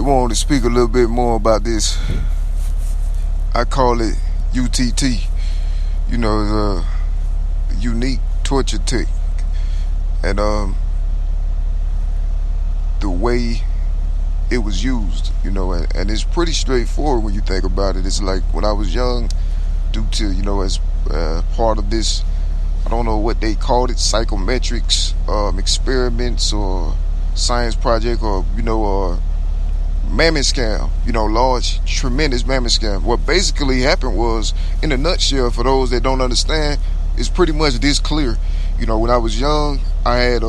wanted to speak a little bit more about this. I call it UTT. The unique torture technique, and the way it was used. And it's pretty straightforward when you think about it. It's like when I was young, due to as part of this, I don't know what they called it, psychometrics experiments or science project, or mammoth scam, large, tremendous mammoth scam. What basically happened was, in a nutshell, for those that don't understand, it's pretty much this clear. When I was young, I had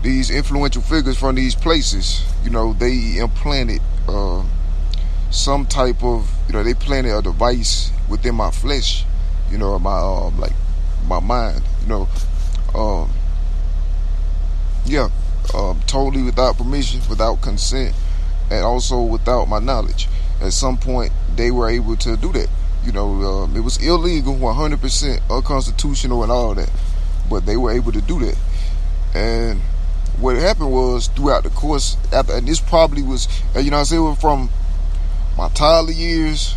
these influential figures from these places. They implanted some type of, they planted a device within my flesh, my my mind, totally without permission, without consent, and also without my knowledge. At some point, they were able to do that. It was illegal, 100% unconstitutional and all that, but they were able to do that. And what happened was, throughout the course, and this probably was, it was from my toddler years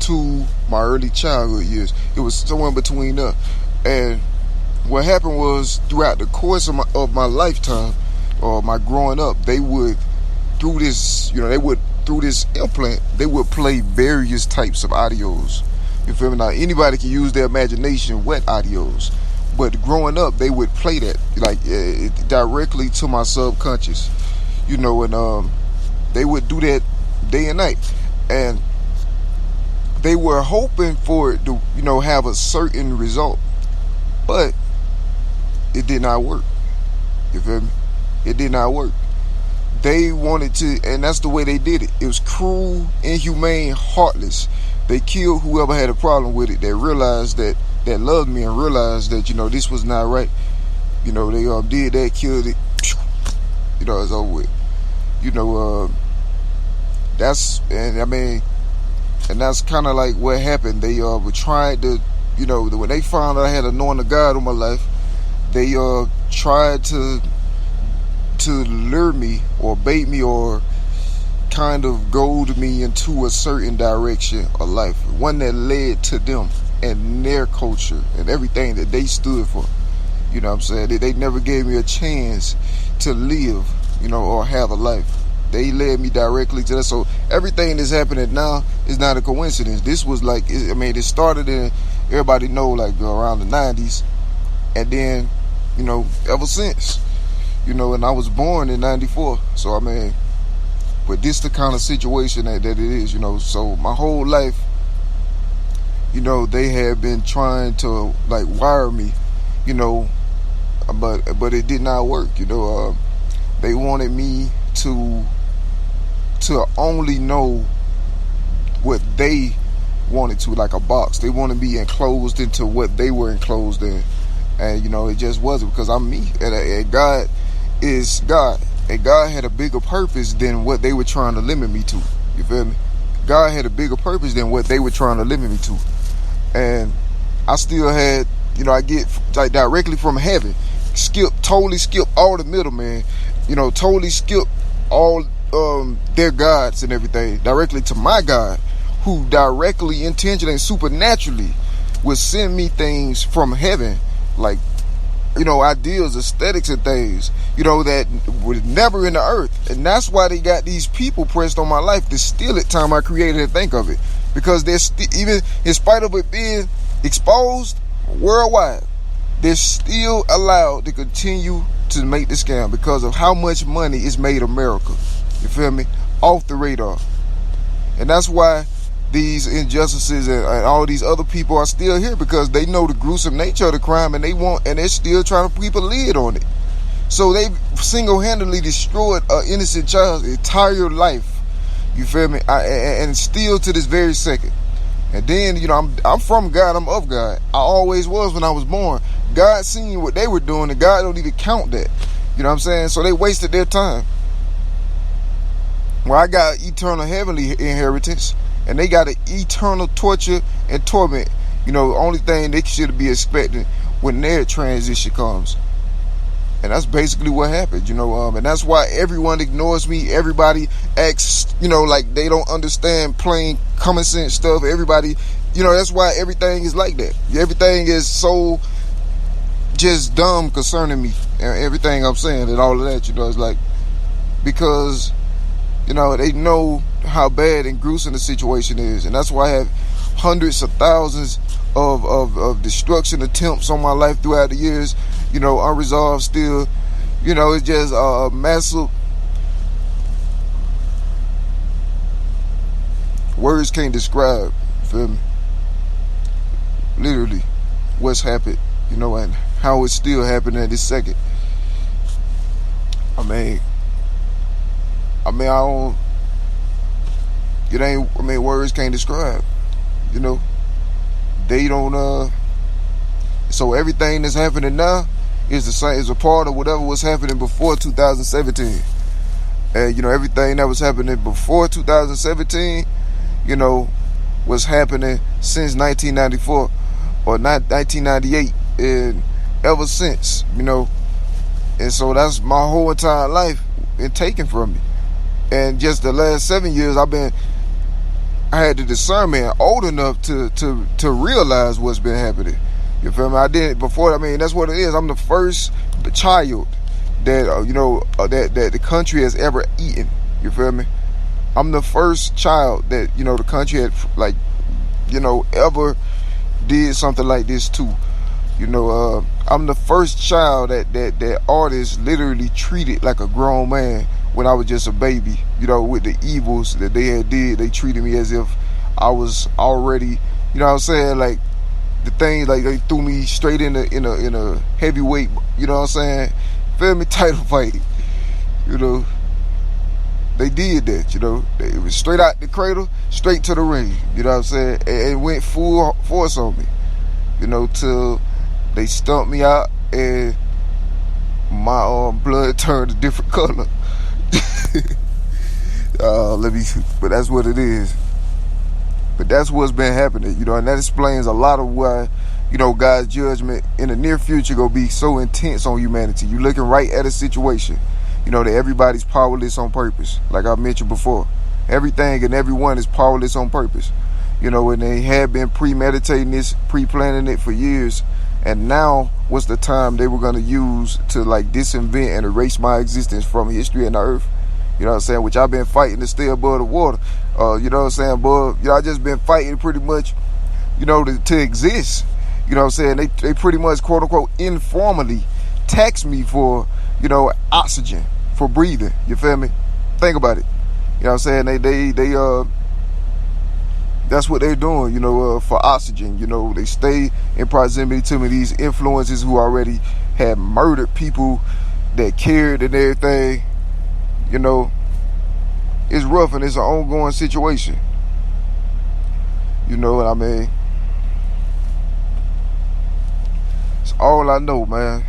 to my early childhood years. It was somewhere in between there. And what happened was, throughout the course of my lifetime, or my growing up, they would, through this, through this implant, they would play various types of audios. You feel me? Now, anybody can use their imagination what audios, but growing up, they would play that directly to my subconscious, and they would do that day and night, and they were hoping for it to, have a certain result, but it did not work. You feel me? It did not work. They wanted to, and that's the way they did it. It was cruel, inhumane, heartless. They killed whoever had a problem with it. They realized that loved me, and realized that this was not right. They did that, killed it. It's over with. That's and that's kind of like what happened. They were trying to, when they found out I had anointed God in my life, they tried to lure me or bait me or kind of goad me into a certain direction of life, one that led to them and their culture and everything that they stood for. What I'm saying? They never gave me a chance to live, or have a life. They led me directly to that. So everything that's happening now is not a coincidence. This was it started in, everybody know, around the 90s, and then, ever since. And I was born in 94. So, but this the kind of situation that it is, So my whole life, they have been trying to, wire me, but it did not work, They wanted me to only know what they wanted to, like a box. They want to be enclosed into what they were enclosed in. And, it just wasn't, because I'm me. And God is God. And God had a bigger purpose than what they were trying to limit me to. You feel me? God had a bigger purpose than what they were trying to limit me to. And I still had, I get directly from heaven. Totally skip all the middleman. Totally skip all their gods and everything. Directly to my God, who directly, intentionally, and supernaturally would send me things from heaven, ideals, aesthetics, and things, that was never in the earth. And that's why they got these people pressed on my life to steal it time I created and think of it. Because they're even in spite of it being exposed worldwide, they're still allowed to continue to make the scam because of how much money is made in America. You feel me? Off the radar. And that's why these injustices and all these other people are still here, because they know the gruesome nature of the crime, and they're still trying to keep a lid on it. So they single-handedly destroyed an innocent child's entire life. You feel me? And still to this very second. And then, I'm from God, I'm of God. I always was when I was born. God seen what they were doing, and God don't even count that. You know what I'm saying? So they wasted their time. Well, I got eternal heavenly inheritance, and they got an eternal torture and torment. Only thing they should be expecting when their transition comes. And that's basically what happened, and that's why everyone ignores me. Everybody acts, like they don't understand plain common sense stuff. Everybody, that's why everything is like that. Everything is so just dumb concerning me and everything I'm saying and all of that, it's like, because, they know how bad and gruesome the situation is. And that's why I have hundreds of thousands of destruction attempts on my life throughout the years, unresolved still. It's just a massive. Words can't describe, feel me? Literally, what's happened, and how it's still happening at this second. I don't. It ain't. Words can't describe. They don't. So everything that's happening now is the same. Is a part of whatever was happening before 2017. And everything that was happening before 2017, was happening since 1994 or 1998, and ever since, And so that's my whole entire life been taken from me. And just the last 7 years, I had the discernment old enough to realize what's been happening. You feel me? I didn't before. That's what it is. I'm the first child that that the country has ever eaten. You feel me? I'm the first child that the country had ever did something like this to. I'm the first child that artists literally treated like a grown man when I was just a baby. With the evils that they had did, they treated me as if I was already. Like the things like they threw me straight in a heavyweight. Feel me? Title fight. They did that. It was straight out the cradle, straight to the ring. And it went full force on me. Till they stumped me out and my blood turned a different color. But that's what it is. But that's what's been happening, and that explains a lot of why, God's judgment in the near future gonna be so intense on humanity. You're looking right at a situation, that everybody's powerless on purpose. Like I mentioned before, everything and everyone is powerless on purpose. And they had been premeditating this, pre-planning it for years. And now was the time they were going to use to disinvent and erase my existence from history and the earth. Which I've been fighting to stay above the water. I just been fighting pretty much, to exist. They pretty much, quote unquote, informally tax me for, oxygen, for breathing. You feel me? Think about it. They that's what they're doing, for oxygen. They stay in proximity to me, these influences who already had murdered people that cared and everything. It's rough and it's an ongoing situation. You know what I mean? It's all I know, man.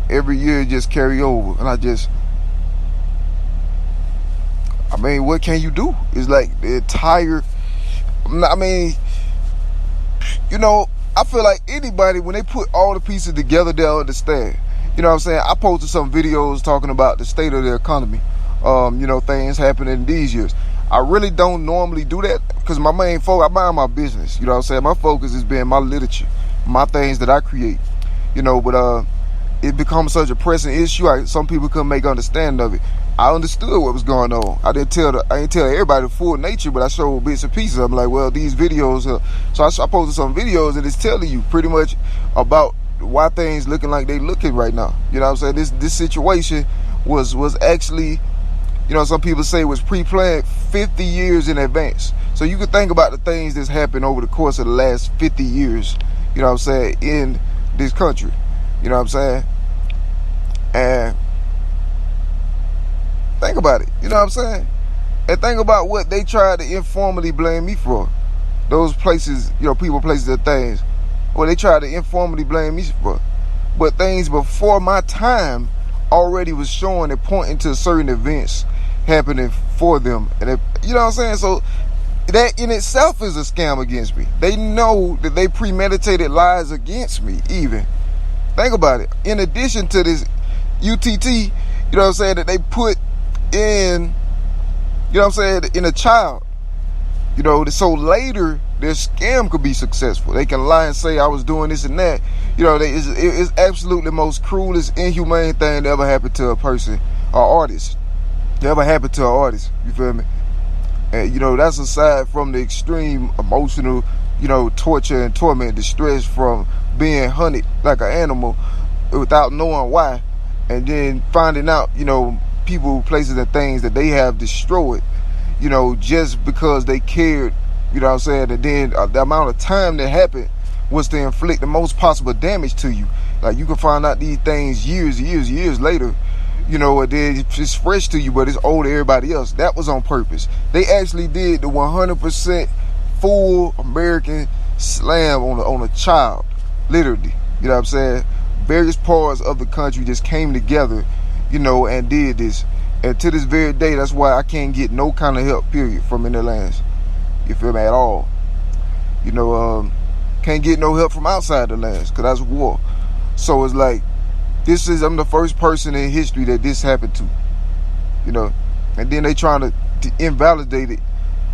Every year just carry over. And what can you do? It's like the entire... I feel like anybody, when they put all the pieces together, they'll understand. I posted some videos talking about the state of the economy. Things happening these years. I really don't normally do that because my main focus, I mind my business. My focus has been my literature, my things that I create. But it becomes such a pressing issue. Some people couldn't make understanding of it. I understood what was going on. I didn't tell everybody the full nature, but I showed bits and pieces. I'm like, well, these videos. So I posted some videos and it's telling you pretty much about why things looking like they looking right now. This situation was actually, some people say it was pre-planned 50 years in advance. So you can think about the things that's happened over the course of the last 50 years, in this country. And think about it, and think about what they tried to informally blame me for. Those places, people, places, and things. Well, they tried to informally blame me for. But things before my time already was showing and pointing to certain events happening for them. And so that in itself is a scam against me. They know that they premeditated lies against me even. Think about it. In addition to this UTT, you know what I'm saying, that they put in, you know what I'm saying, in a child. You know, so later their scam could be successful. They can lie and say I was doing this and that. You know, it's absolutely the most cruelest, inhumane thing that ever happened to a person or artist. That ever happened to an artist. You feel me? And you know, that's aside from the extreme emotional, you know, torture and torment, distress from being hunted like an animal without knowing why, and then finding out, you know, people, places, and things that they have destroyed, you know, just because they cared, you know what I'm saying, and then the amount of time that happened was to inflict the most possible damage to you. Like, you can find out these things years later, you know, and then it's fresh to you, but it's old to everybody else. That was on purpose. They actually did the 100% full American slam on a child, literally. You know what I'm saying? Various parts of the country just came together, you know, and did this. And to this very day, that's why I can't get no kind of help, period, from in the lands. You feel me? At all. You know, can't get no help from outside the lands, because that's war. So it's like, I'm the first person in history that this happened to. You know, and then they trying to invalidate it,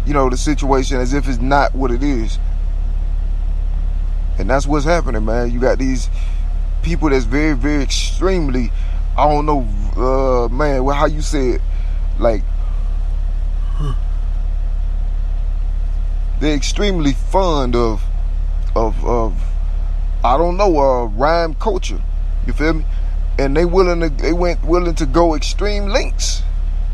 you know, the situation as if it's not what it is. And that's what's happening, man. You got these people that's very, very extremely, I don't know, man, how you say it, like, they're extremely fond of I don't know, rhyme culture. You feel me? And they willing to go extreme lengths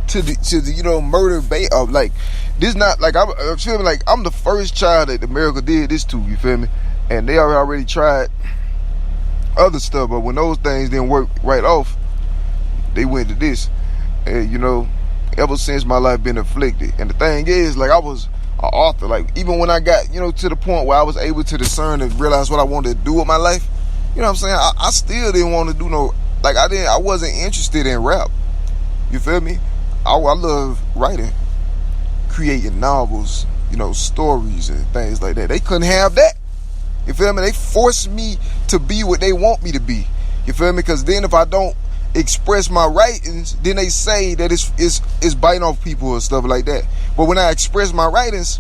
to the you know, murder of, like, this not like I'm feeling like I'm the first child that America did this to. You feel me? And they already tried other stuff, but when those things didn't work right off, they went to this. And you know, ever since my life been afflicted. And the thing is, like, I was an author. Like, even when I got, you know, to the point where I was able to discern and realize what I wanted to do with my life, you know what I'm saying, I still didn't want to do no, like, I wasn't interested in rap. You feel me? I love writing, creating novels, you know, stories and things like that. They couldn't have that. You feel me? They forced me to be what they want me to be. You feel me? Because then if I don't express my writings, then they say that it's biting off people and stuff like that. But when I express my writings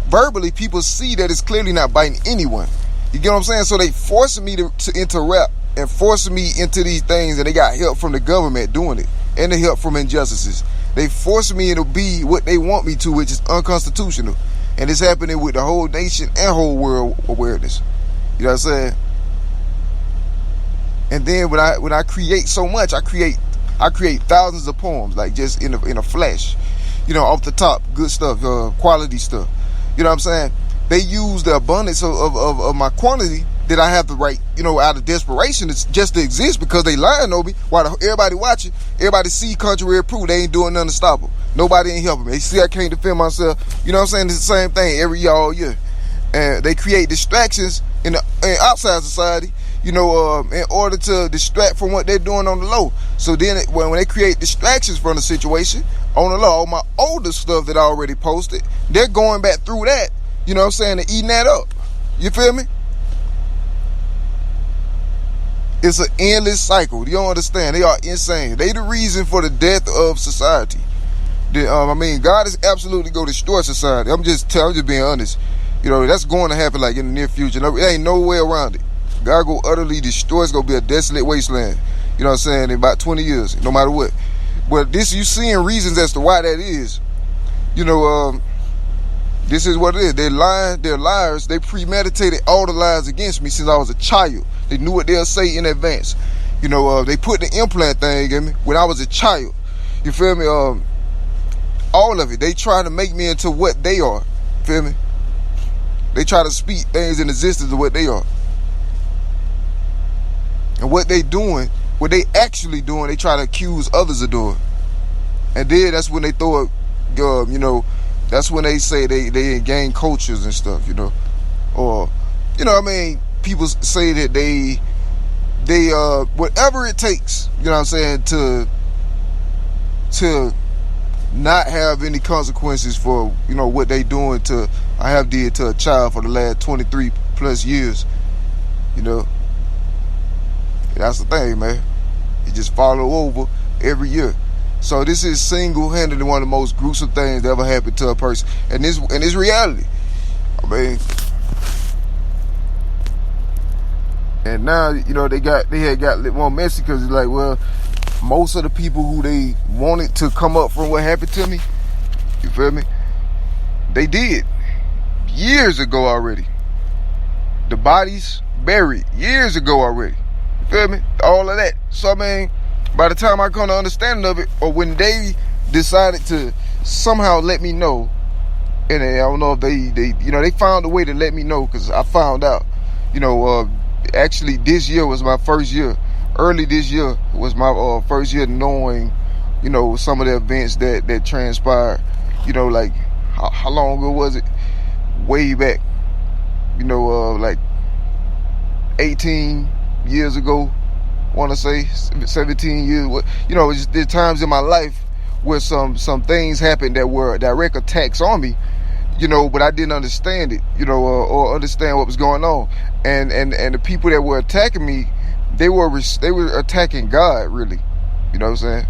verbally, people see that it's clearly not biting anyone. You get what I'm saying? So they forcing me to into rap and forcing me into these things, and they got help from the government doing it and the help from injustices. They forcing me to be what they want me to, which is unconstitutional. And it's happening with the whole nation and whole world awareness. You know what I'm saying? And then when I create so much, I create thousands of poems, like just in a flash, you know, off the top, good stuff, quality stuff. You know what I'm saying? They use the abundance of my quantity that I have to write, you know, out of desperation, it's just to exist, because they lying on me while everybody watching, everybody see contrary proof. They ain't doing nothing to stop them. Nobody ain't helping me. They see I can't defend myself. You know what I'm saying? It's the same thing every year, all year. And they create distractions in outside society, you know, in order to distract from what they're doing on the low. So then when they create distractions from the situation on the low, all my older stuff that I already posted, they're going back through that, you know what I'm saying, and eating that up. You feel me? It's an endless cycle. You don't understand. They are insane. They the reason for the death of society. I mean, God is absolutely going to destroy society. I'm just being honest. You know, that's going to happen, like, in the near future. There ain't no way around it. God go utterly destroy. It's going to be a desolate wasteland. You know what I'm saying? In about 20 years, no matter what. But this, you seeing reasons as to why that is. You know, this is what it is. They're lying. They're liars. They premeditated all the lies against me since I was a child. They knew what they'll say in advance. You know, they put the implant thing in me when I was a child. You feel me? All of it. They try to make me into what they are. Feel me? They try to speak things in existence of what they are. And what they doing, what they actually doing, they try to accuse others of doing. And then that's when they throw it, you know, that's when they say they gain cultures and stuff, you know. Or, you know what I mean? People say that they whatever it takes, you know what I'm saying, to not have any consequences for, you know, what they doing to, I have did to a child for the last 23 plus years, you know. That's the thing, man. It just follow over every year. So this is single-handedly one of the most gruesome things that ever happened to a person, and this reality. I mean, and now they had got a little more messy because it's like, well, most of the people who they wanted to come up from what happened to me, you feel me? They did years ago already. The bodies buried years ago already. You feel me? All of that. So I mean, by the time I come to understanding of it, or when they decided to somehow let me know, and I don't know if they found a way to let me know, because I found out, actually this year was my first year. Early this year was my first year knowing, some of the events that transpired. Like how long ago was it? Way back, like 18 years ago. Want to say 17 years. There's times in my life where some things happened that were direct attacks on me, but I didn't understand it, or understand what was going on. And the people that were attacking me, they were attacking God, really. You know what I'm saying?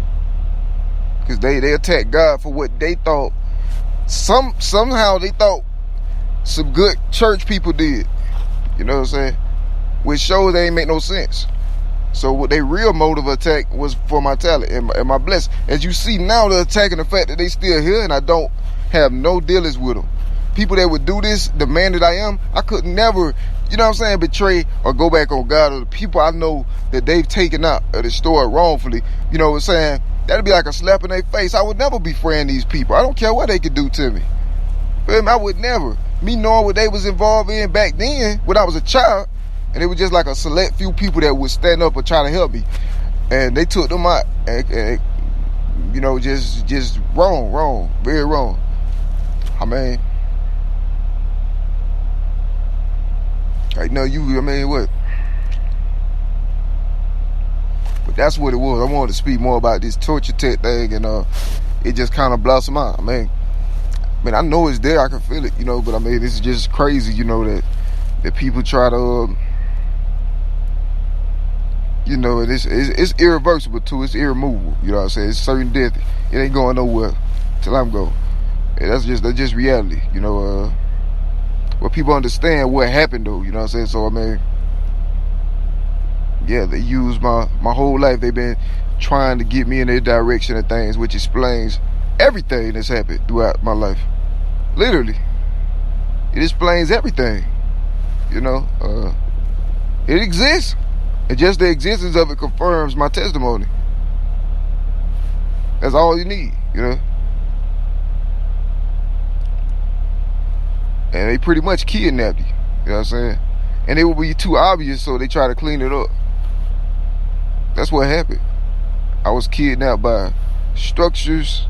Because they attacked God for what they thought. Somehow they thought some good church people did. You know what I'm saying? Which shows they ain't make no sense. So what their real motive of attack was for my talent and my blessing. As you see now, they're attacking the fact that they still here and I don't have no dealings with them. People that would do this, the man that I am, I could never, betray or go back on God or the people I know that they've taken out or destroyed wrongfully. You know what I'm saying? That'd be like a slap in their face. I would never befriend these people. I don't care what they could do to me. I would never. Me knowing what they was involved in back then when I was a child, and it was just like a select few people that would stand up and try to help me. And they took them out. And just wrong. Very wrong. I mean, what? But that's what it was. I wanted to speak more about this torture tech thing, and it just kind of blossomed out. I mean, I know it's there. I can feel it, but I mean, it's just crazy, that people try to... it's irreversible too. It's irremovable. You know what I'm saying? It's certain death. It ain't going nowhere till I'm gone. And that's just reality. Where people understand what happened though. You know what I'm saying? So I mean, yeah, they use my whole life. They've been trying to get me in their direction of things, which explains everything that's happened throughout my life. Literally, it explains everything. It exists. And just the existence of it confirms my testimony. That's all you need, And they pretty much kidnapped you. You know what I'm saying? And it will be too obvious, so they try to clean it up. That's what happened. I was kidnapped by structures,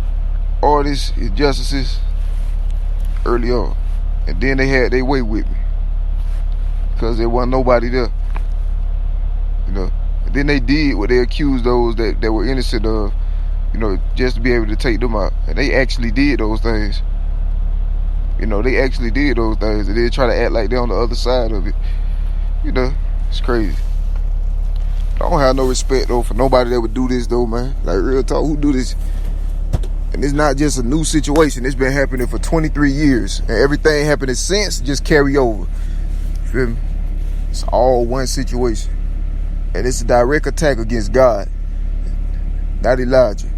artists, and justices early on. And then they had their way with me. Because there wasn't nobody there. And then they did what they accused those that were innocent of, just to be able to take them out. And they actually did those things. They actually did those things. And they try to act like they're on the other side of it. It's crazy. I don't have no respect, though, for nobody that would do this, though, man. Like, real talk, who do this? And it's not just a new situation. It's been happening for 23 years. And everything happening since just carry over. You feel me? It's all one situation. And it's a direct attack against God, not Elijah.